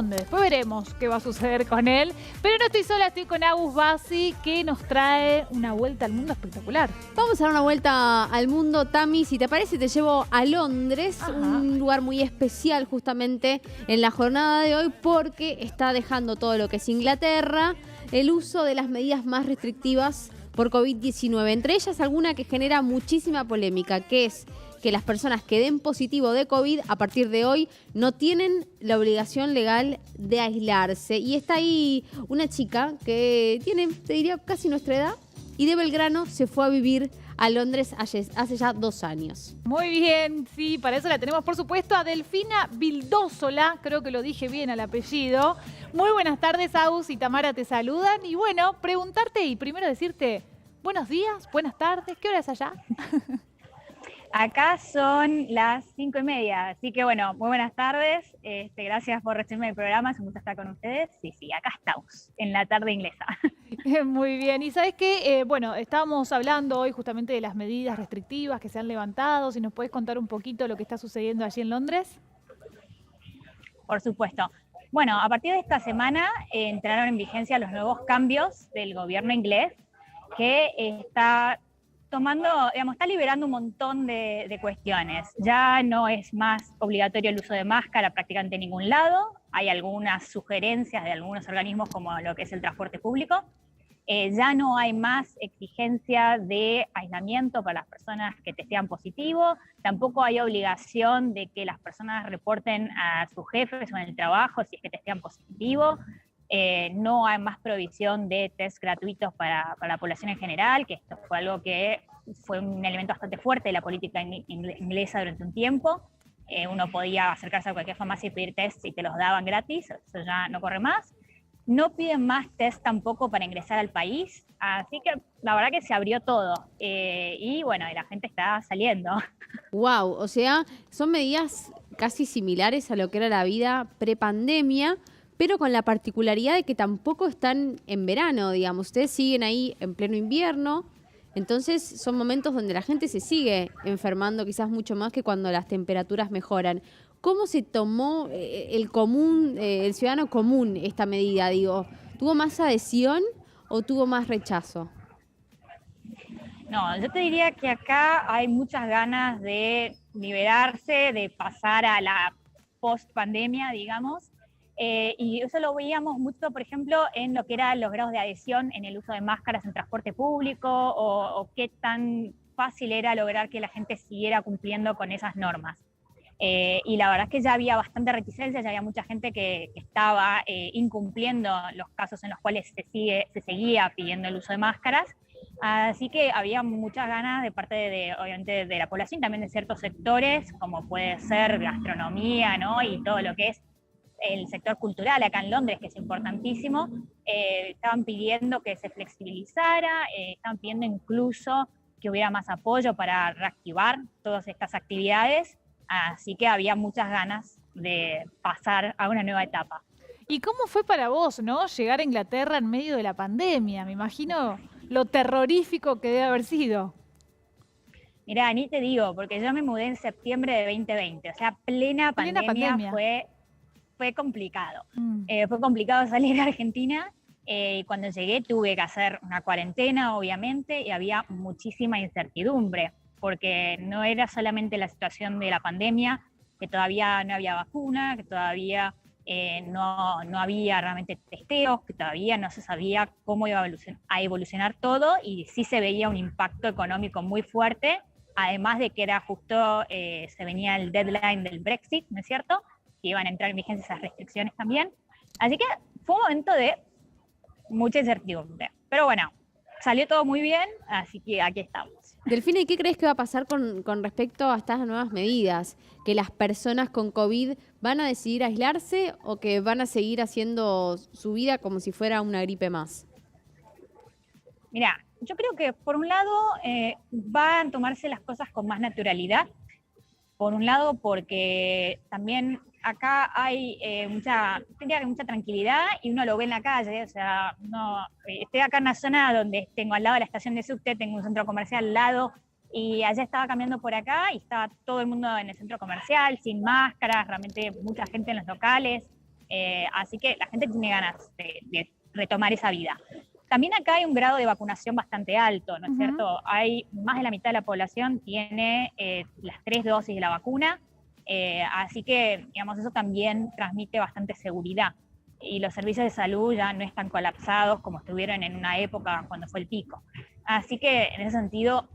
Después veremos qué va a suceder con él. Pero no estoy sola, estoy con Agus Bassi, que nos trae una vuelta al mundo espectacular. Vamos a dar una vuelta al mundo, Tami. Si te parece, te llevo a Londres, un lugar muy especial justamente en la jornada de hoy, porque está dejando todo lo que es Inglaterra el uso de las medidas más restrictivas por COVID-19. Entre ellas, alguna que genera muchísima polémica, que es que las personas que den positivo de COVID a partir de hoy no tienen la obligación legal de aislarse. Y está ahí una chica que tiene, te diría, casi nuestra edad, y de Belgrano se fue a vivir a Londres hace ya 2 años. Muy bien, sí, para eso la tenemos, por supuesto, a Delfina Vildósola, creo que lo dije bien al apellido. Muy buenas tardes, Agus y Tamara te saludan. Y bueno, preguntarte y primero decirte buenos días, buenas tardes, ¿qué hora es allá? Acá son las 5:30, así que bueno, muy buenas tardes. Gracias por recibirme el programa, es un gusto estar con ustedes. Sí, acá estamos, en la tarde inglesa. Muy bien, y ¿sabes qué? Bueno, estábamos hablando hoy justamente de las medidas restrictivas que se han levantado. Si nos puedes contar un poquito lo que está sucediendo allí en Londres. Por supuesto. Bueno, a partir de esta semana entraron en vigencia los nuevos cambios del gobierno inglés, que está tomando, digamos, está liberando un montón de cuestiones. Ya no es más obligatorio el uso de máscara prácticamente en ningún lado. Hay algunas sugerencias de algunos organismos como lo que es el transporte público. Ya no hay más exigencia de aislamiento para las personas que testean positivo. Tampoco hay obligación de que las personas reporten a sus jefes o en el trabajo si es que testean positivo. No hay más provisión de test gratuitos para la población en general, que esto fue algo que fue un elemento bastante fuerte de la política inglesa durante un tiempo. Uno podía acercarse a cualquier farmacia y pedir test y te los daban gratis, eso ya no corre más. No piden más test tampoco para ingresar al país, así que la verdad que se abrió todo. Y bueno, la gente está saliendo. Wow, o sea, son medidas casi similares a lo que era la vida prepandemia, pero con la particularidad de que tampoco están en verano, digamos. Ustedes siguen ahí en pleno invierno, entonces son momentos donde la gente se sigue enfermando quizás mucho más que cuando las temperaturas mejoran. ¿Cómo se tomó el ciudadano común esta medida? Digo, ¿tuvo más adhesión o tuvo más rechazo? No, yo te diría que acá hay muchas ganas de liberarse, de pasar a la post-pandemia, digamos. Y eso lo veíamos mucho, por ejemplo, en lo que eran los grados de adhesión en el uso de máscaras en transporte público o qué tan fácil era lograr que la gente siguiera cumpliendo con esas normas. Y la verdad es que ya había bastante reticencia, ya había mucha gente que estaba incumpliendo los casos en los cuales se seguía pidiendo el uso de máscaras. Así que había muchas ganas de parte obviamente, de la población, también de ciertos sectores, como puede ser gastronomía, ¿no? Y todo lo que es el sector cultural acá en Londres, que es importantísimo. Estaban pidiendo que se flexibilizara, estaban pidiendo incluso que hubiera más apoyo para reactivar todas estas actividades, así que había muchas ganas de pasar a una nueva etapa. ¿Y cómo fue para vos, no, llegar a Inglaterra en medio de la pandemia? Me imagino lo terrorífico que debe haber sido. Mirá, ni te digo, porque yo me mudé en septiembre de 2020, o sea, plena pandemia. Fue complicado. Fue complicado salir de Argentina. Cuando llegué tuve que hacer una cuarentena, obviamente, y había muchísima incertidumbre, porque no era solamente la situación de la pandemia, que todavía no había vacuna, que todavía no había realmente testeos, que todavía no se sabía cómo iba a evolucionar todo, y sí se veía un impacto económico muy fuerte, además de que era justo, se venía el deadline del Brexit, ¿no es cierto?, que iban a entrar en vigencia esas restricciones también. Así que fue un momento de mucha incertidumbre. Pero bueno, salió todo muy bien, así que aquí estamos. Delfina, ¿y qué crees que va a pasar con respecto a estas nuevas medidas? ¿Que las personas con COVID van a decidir aislarse o que van a seguir haciendo su vida como si fuera una gripe más? Mira, yo creo que por un lado van a tomarse las cosas con más naturalidad. Por un lado porque también acá hay mucha tranquilidad y uno lo ve en la calle, o sea, estoy acá en una zona donde tengo al lado de la estación de subte, tengo un centro comercial al lado, y allá estaba caminando por acá y estaba todo el mundo en el centro comercial, sin máscaras, realmente mucha gente en los locales. Así que la gente tiene ganas de retomar esa vida. También acá hay un grado de vacunación bastante alto, ¿no es cierto? Hay más de la mitad de la población tiene las 3 dosis de la vacuna, así que, digamos, eso también transmite bastante seguridad. Y los servicios de salud ya no están colapsados como estuvieron en una época cuando fue el pico. Así que, en ese sentido,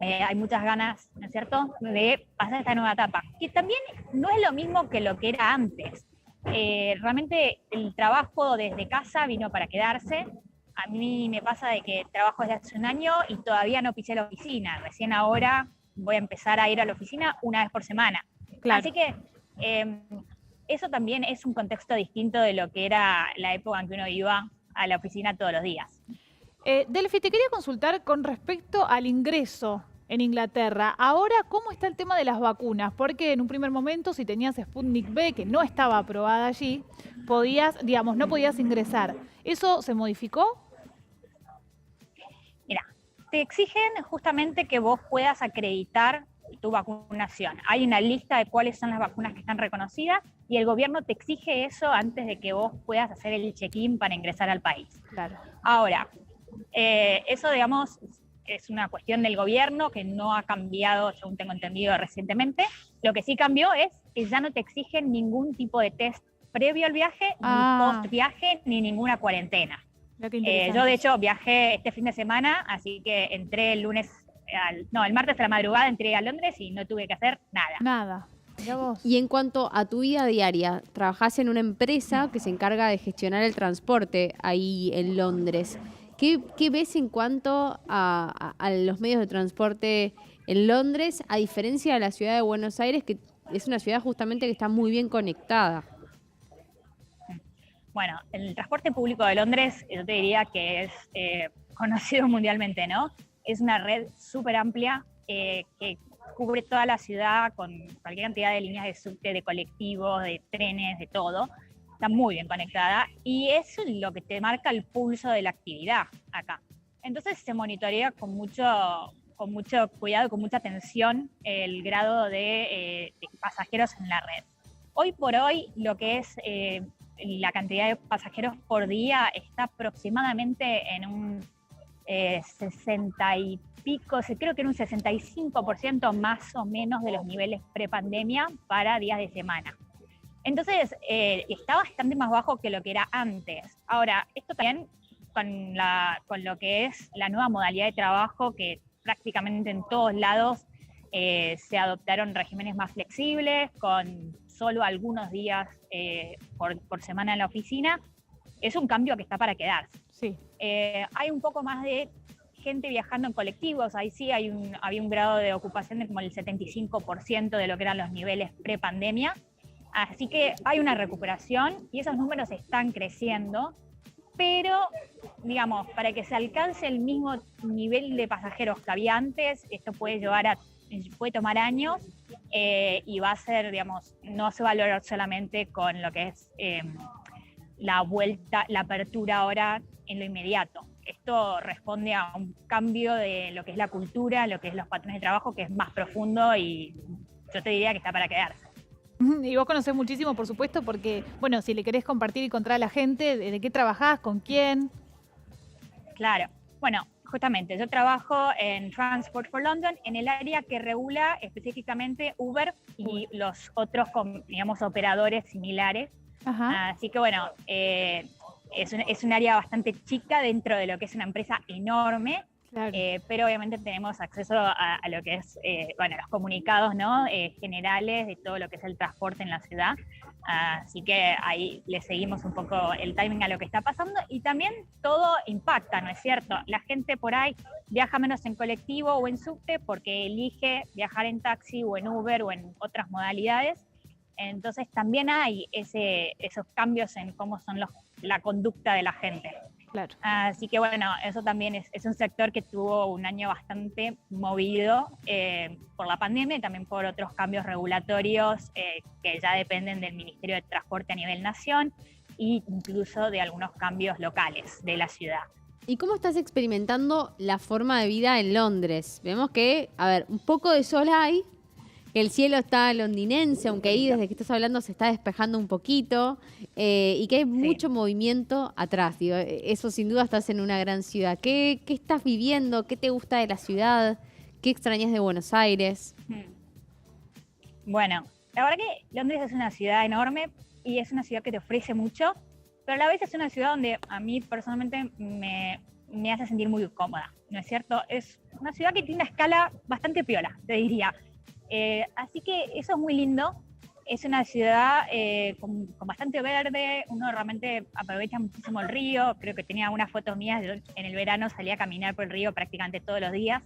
hay muchas ganas, ¿no es cierto?, de pasar esta nueva etapa, que también no es lo mismo que lo que era antes. Realmente el trabajo desde casa vino para quedarse. A mí me pasa de que trabajo desde hace un año y todavía no pisé la oficina. Recién ahora voy a empezar a ir a la oficina una vez por semana. Claro. Así que eso también es un contexto distinto de lo que era la época en que uno iba a la oficina todos los días. Delphi, te quería consultar con respecto al ingreso en Inglaterra. Ahora, ¿cómo está el tema de las vacunas? Porque en un primer momento, si tenías Sputnik V, que no estaba aprobada allí, no podías ingresar. ¿Eso se modificó? Mira, te exigen justamente que vos puedas acreditar tu vacunación. Hay una lista de cuáles son las vacunas que están reconocidas y el gobierno te exige eso antes de que vos puedas hacer el check-in para ingresar al país. Claro. Ahora, eso, digamos, es una cuestión del gobierno que no ha cambiado, según tengo entendido, recientemente. Lo que sí cambió es que ya no te exigen ningún tipo de test previo al viaje, ni post viaje, ni ninguna cuarentena. Yo, de hecho, viajé este fin de semana, así que entré el martes a la madrugada entré a Londres y no tuve que hacer nada. Nada. Y en cuanto a tu vida diaria, trabajás en una empresa que se encarga de gestionar el transporte ahí en Londres. ¿Qué ves en cuanto a los medios de transporte en Londres, a diferencia de la ciudad de Buenos Aires, que es una ciudad justamente que está muy bien conectada? Bueno, el transporte público de Londres, yo te diría que es conocido mundialmente, ¿no? Es una red súper amplia que cubre toda la ciudad con cualquier cantidad de líneas de subte, de colectivos, de trenes, de todo. Está muy bien conectada y es lo que te marca el pulso de la actividad acá. Entonces se monitorea con mucho cuidado, con mucha atención el grado de pasajeros en la red. Hoy por hoy lo que es la cantidad de pasajeros por día está aproximadamente en un 60 y pico, creo que en un 65% más o menos de los niveles prepandemia para días de semana. Entonces, está bastante más bajo que lo que era antes. Ahora, esto también con lo que es la nueva modalidad de trabajo, que prácticamente en todos lados se adoptaron regímenes más flexibles, con solo algunos días por semana en la oficina, es un cambio que está para quedarse. Sí. Hay un poco más de gente viajando en colectivos, ahí sí había un grado de ocupación de como el 75% de lo que eran los niveles pre-pandemia, así que hay una recuperación y esos números están creciendo, pero, digamos, para que se alcance el mismo nivel de pasajeros que había antes, esto puede tomar años y va a ser, digamos, no se va a lograr solamente con lo que es la apertura ahora en lo inmediato. Esto responde a un cambio de lo que es la cultura, lo que es los patrones de trabajo, que es más profundo y yo te diría que está para quedarse. Y vos conocés muchísimo, por supuesto, porque, bueno, si le querés compartir y contar a la gente de qué trabajás, con quién. Claro. Bueno, justamente, yo trabajo en Transport for London, en el área que regula específicamente Uber y los otros, digamos, operadores similares. Ajá. Así que, bueno, es un área bastante chica dentro de lo que es una empresa enorme. Claro. Pero obviamente tenemos acceso a lo que es, los comunicados, ¿no? Generales de todo lo que es el transporte en la ciudad. Así que ahí le seguimos un poco el timing a lo que está pasando y también todo impacta, ¿no es cierto? La gente por ahí viaja menos en colectivo o en subte porque elige viajar en taxi o en Uber o en otras modalidades. Entonces también hay esos cambios en cómo son la conducta de la gente. Claro. Así que bueno, eso también es un sector que tuvo un año bastante movido por la pandemia y también por otros cambios regulatorios que ya dependen del Ministerio de Transporte a nivel nación e incluso de algunos cambios locales de la ciudad. ¿Y cómo estás experimentando la forma de vida en Londres? Vemos que, un poco de sol hay, El cielo está londinense, aunque ahí desde que estás hablando se está despejando un poquito, y que hay mucho movimiento atrás. Digo, eso sin duda, estás en una gran ciudad. ¿Qué estás viviendo? ¿Qué te gusta de la ciudad? ¿Qué extrañas de Buenos Aires? Bueno, la verdad que Londres es una ciudad enorme y es una ciudad que te ofrece mucho, pero a la vez es una ciudad donde a mí personalmente me hace sentir muy cómoda, ¿no es cierto? Es una ciudad que tiene una escala bastante piola, te diría. Así que eso es muy lindo. Es una ciudad con bastante verde, uno realmente aprovecha muchísimo el río. Creo que tenía unas fotos mías, yo en el verano salía a caminar por el río prácticamente todos los días,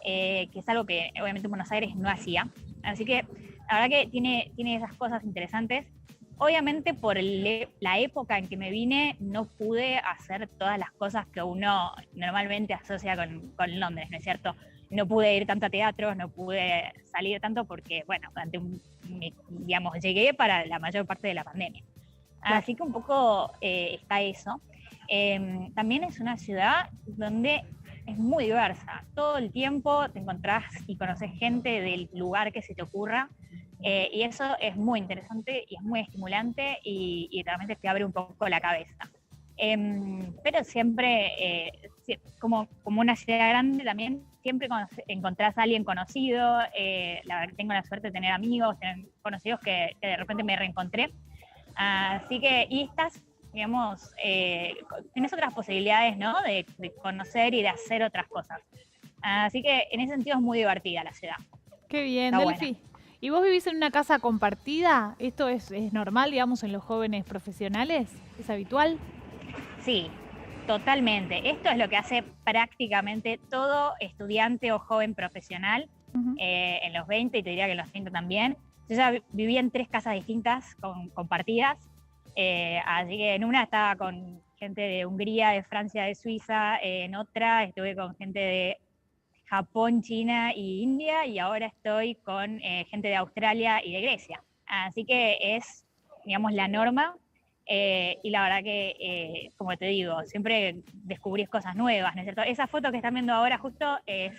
que es algo que obviamente en Buenos Aires no hacía. Así que la verdad que tiene esas cosas interesantes. Obviamente por la época en que me vine no pude hacer todas las cosas que uno normalmente asocia con Londres, ¿no es cierto? No pude ir tanto a teatros, no pude salir tanto porque, bueno, digamos, llegué para la mayor parte de la pandemia. Así que un poco está eso. También es una ciudad donde es muy diversa. Todo el tiempo te encontrás y conoces gente del lugar que se te ocurra. Y eso es muy interesante y es muy estimulante y realmente te abre un poco la cabeza. Pero siempre, como una ciudad grande también, siempre encontrás a alguien conocido. La verdad que tengo la suerte de tener amigos, tener conocidos que de repente me reencontré. Así que, y estás, digamos, tienes otras posibilidades, ¿no? De conocer y de hacer otras cosas. Así que en ese sentido es muy divertida la ciudad. Qué bien, Está Delphi. buena. ¿Y vos vivís en una casa compartida? ¿Esto es normal, digamos, en los jóvenes profesionales? ¿Es habitual? Sí, totalmente. Esto es lo que hace prácticamente todo estudiante o joven profesional en los 20 y te diría que en los 30 también. Yo ya vivía en 3 casas distintas compartidas, así que en una estaba con gente de Hungría, de Francia, de Suiza, en otra estuve con gente de Japón, China y India, y ahora estoy con gente de Australia y de Grecia. Así que es, digamos, la norma. Y la verdad que, como te digo, siempre descubrís cosas nuevas, ¿no es cierto? Esa foto que están viendo ahora justo es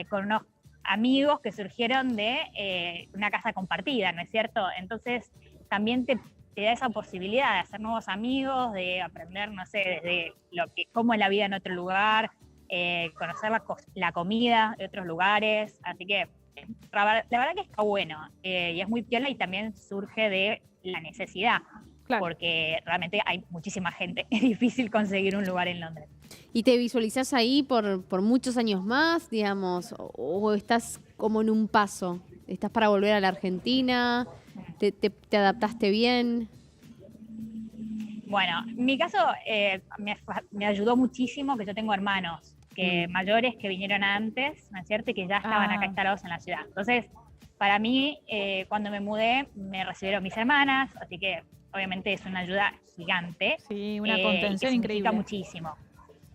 con unos amigos que surgieron de una casa compartida, ¿no es cierto? Entonces también te da esa posibilidad de hacer nuevos amigos, de aprender, no sé, desde cómo es la vida en otro lugar, conocer la comida de otros lugares. Así que la verdad que está bueno, y es muy piola y también surge de la necesidad. Claro. Porque realmente hay muchísima gente. Es difícil conseguir un lugar en Londres. ¿Y te visualizás ahí por muchos años más, digamos? ¿O estás como en un paso? ¿Estás para volver a la Argentina? ¿Te adaptaste bien? Bueno, en mi caso me ayudó muchísimo que yo tengo hermanos mayores que vinieron antes, ¿no es cierto? Y que ya estaban acá instalados en la ciudad. Entonces, para mí, cuando me mudé, me recibieron mis hermanas, así que obviamente es una ayuda gigante. Sí, una contención increíble. Muchísimo.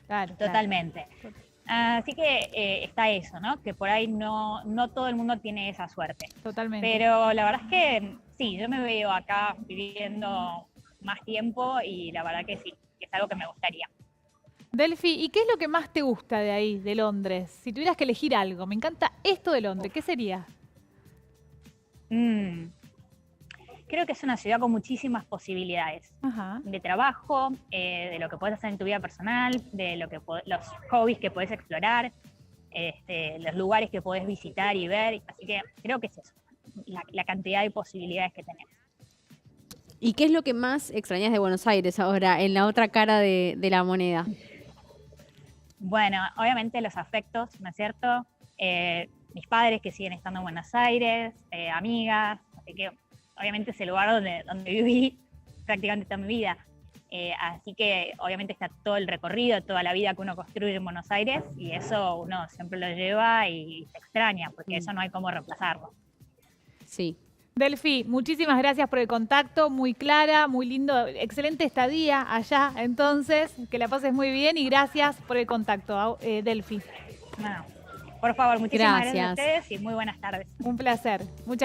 Claro, totalmente. Claro. Así que está eso, ¿no? Que por ahí no todo el mundo tiene esa suerte. Totalmente. Pero la verdad es que sí, yo me veo acá viviendo más tiempo y la verdad que sí, que es algo que me gustaría. Delphi, ¿y qué es lo que más te gusta de ahí, de Londres? Si tuvieras que elegir algo, me encanta esto de Londres, ¿qué sería? Creo que es una ciudad con muchísimas posibilidades. Ajá. De trabajo, de lo que puedes hacer en tu vida personal, de los hobbies que puedes explorar, los lugares que puedes visitar y ver. Así que creo que es eso, la cantidad de posibilidades que tenés. ¿Y qué es lo que más extrañas de Buenos Aires ahora, en la otra cara de la moneda? Bueno, obviamente los afectos, ¿no es cierto? Mis padres que siguen estando en Buenos Aires, amigas, así que obviamente es el lugar donde viví prácticamente toda mi vida. Así que obviamente está todo el recorrido, toda la vida que uno construye en Buenos Aires, y eso uno siempre lo lleva y se extraña, porque eso no hay cómo reemplazarlo. Sí. Delphi, muchísimas gracias por el contacto, muy clara, muy lindo, excelente estadía allá, entonces, que la pases muy bien y gracias por el contacto, Delphi. No, por favor, muchísimas gracias a ustedes y muy buenas tardes. Un placer. Muchas